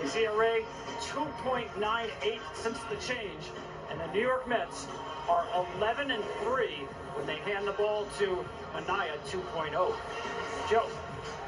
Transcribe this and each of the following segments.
His ERA 2.98 since the change, and the New York Mets are 11-3 when they hand the ball to Manaea 2.0. Joe.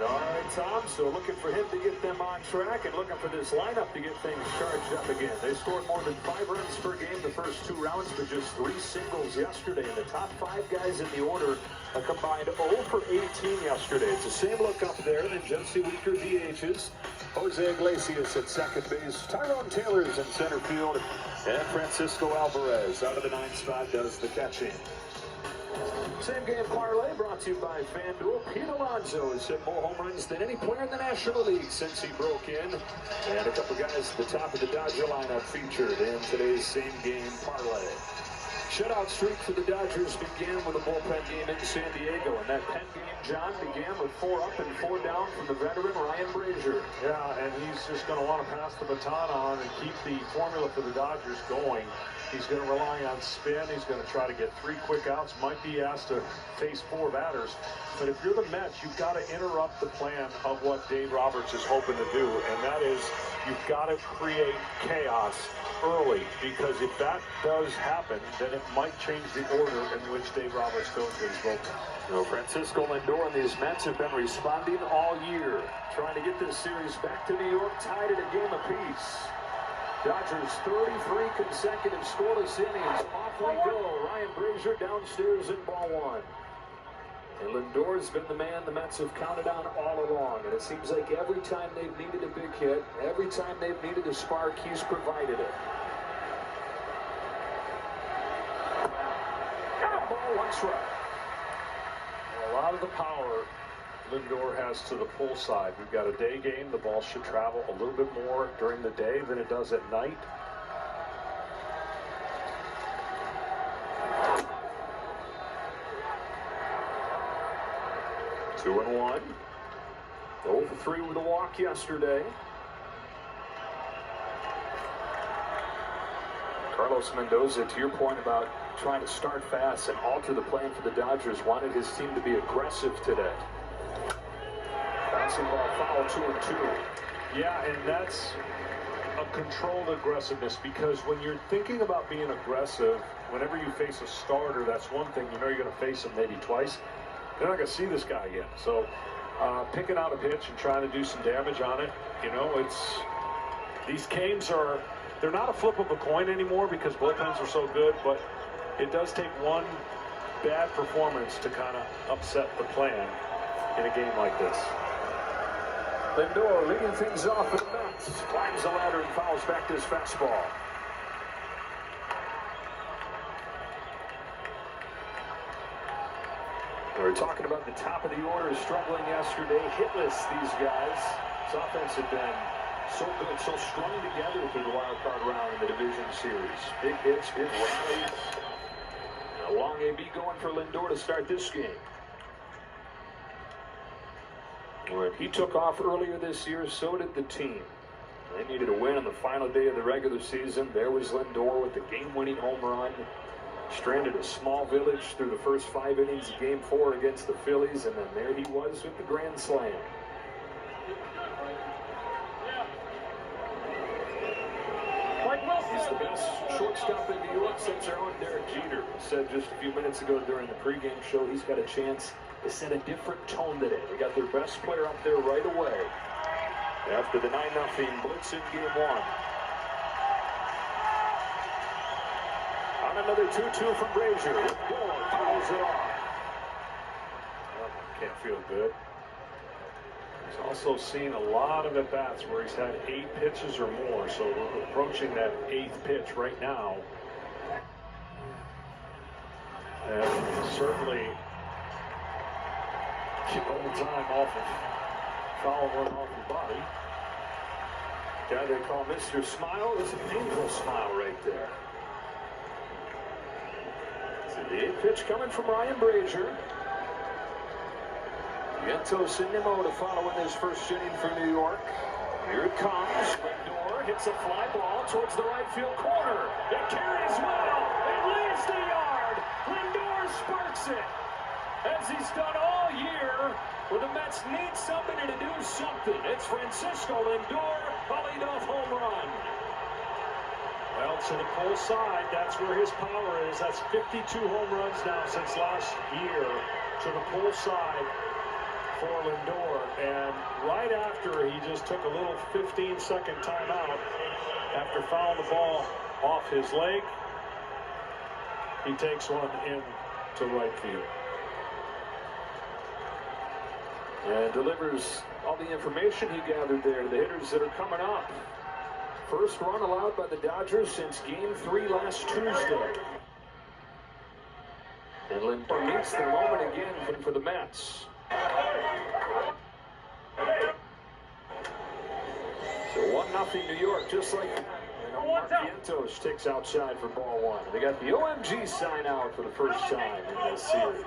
All right, Tom, so looking for him to get them on track and looking for this lineup to get things charged up again. They scored more than 5 runs per game the first 2 rounds, but just 3 singles yesterday. And the top 5 guys in the order a combined 0 for 18 yesterday. It's the same look up there. The Jesse Weaker DHs. Jose Iglesias at second base. Tyrone Taylor's in center field. And Francisco Alvarez out of the 9th spot does the catching. Same game parlay brought to you by FanDuel. Pete Alonso has hit more home runs than any player in the National League since he broke in. And a couple guys at the top of the Dodger lineup featured in today's same game parlay. Shutout streak for the Dodgers began with a bullpen game in San Diego. And that pen game, John, began with 4 up and 4 down from the veteran Ryan Brazier. Yeah, and he's just going to want to pass the baton on and keep the formula for the Dodgers going. He's going to rely on spin. He's going to try to get 3 quick outs. Might be asked to face 4 batters. But if you're the Mets, you've got to interrupt the plan of what Dave Roberts is hoping to do. And that is, you've got to create chaos early. Because if that does happen, then it might change the order in which Dave Roberts goes to his bullpen. You know, Francisco Lindor and these Mets have been responding all year, trying to get this series back to New York, tied at a game apiece. Dodgers 33 consecutive scoreless innings. Off we go. Ryan Brazier downstairs in ball 1. And Lindor's been the man the Mets have counted on all along. And it seems like every time they've needed a big hit, every time they've needed a spark, he's provided it. Ball 1 strike. A lot of the power Lindor has to the pull side. We've got a day game. The ball should travel a little bit more during the day than it does at night. Two and 1. 0 for 3 with a walk yesterday. Carlos Mendoza, to your point about trying to start fast and alter the plan for the Dodgers, wanted his team to be aggressive today. Bouncing ball foul, 2-2. Yeah, and that's a controlled aggressiveness, because when you're thinking about being aggressive, whenever you face a starter, that's one thing. You know you're going to face him maybe twice. You're not going to see this guy again. So picking out a pitch and trying to do some damage on it, you know, these games are, they're not a flip of a coin anymore because bullpens are so good, but it does take one bad performance to kind of upset the plan in a game like this. Lindor leading things off for the Mets. Climbs the ladder and fouls back his fastball. We were talking about the top of the order struggling yesterday. Hitless, these guys. This offense had been so good, so strung together through the wild card round in the division series. Big hits, big rallies. A long AB going for Lindor to start this game. When he took off earlier this year, so did the team. They needed a win on the final day of the regular season. There was Lindor with the game-winning home run. Stranded a small village through the first 5 innings of Game 4 against the Phillies, and then there he was with the grand slam. He's the best shortstop in New York since our own Derek Jeter. Said just a few minutes ago during the pregame show he's got a chance to set a different tone today. They got their best player up there right away after the 9-0 blitz in Game 1. On another 2-2 from Brazier. Lindor fouls it off. Well, can't feel good. He's also seen a lot of at-bats where he's had 8 pitches or more, so we're approaching that 8th pitch right now. And certainly keep all the time off of foul one off the body. Guy they call Mr. Smile. It's a painful smile right there. So the 8th pitch coming from Ryan Brazier. Vientos in Nemo to follow in his first inning for New York. Here it comes. Lindor hits a fly ball towards the right field corner. It carries well. It leaves the yard. Lindor sparks it, as he's done all year. Well, the Mets need somebody to do something. It's Francisco Lindor, a leadoff home out to the pull side. That's where his power is. That's 52 home runs now since last year to the pull side for Lindor. And right after he just took a little 15-second timeout after fouling the ball off his leg, he takes one in to right field. And delivers all the information he gathered there to the hitters that are coming up. First run allowed by the Dodgers since Game 3 last Tuesday. And Lindor meets the moment again for the Mets. So 1-0 New York, just like that. And Mark Vientos takes outside for ball one. They got the OMG sign out for the first time in this series.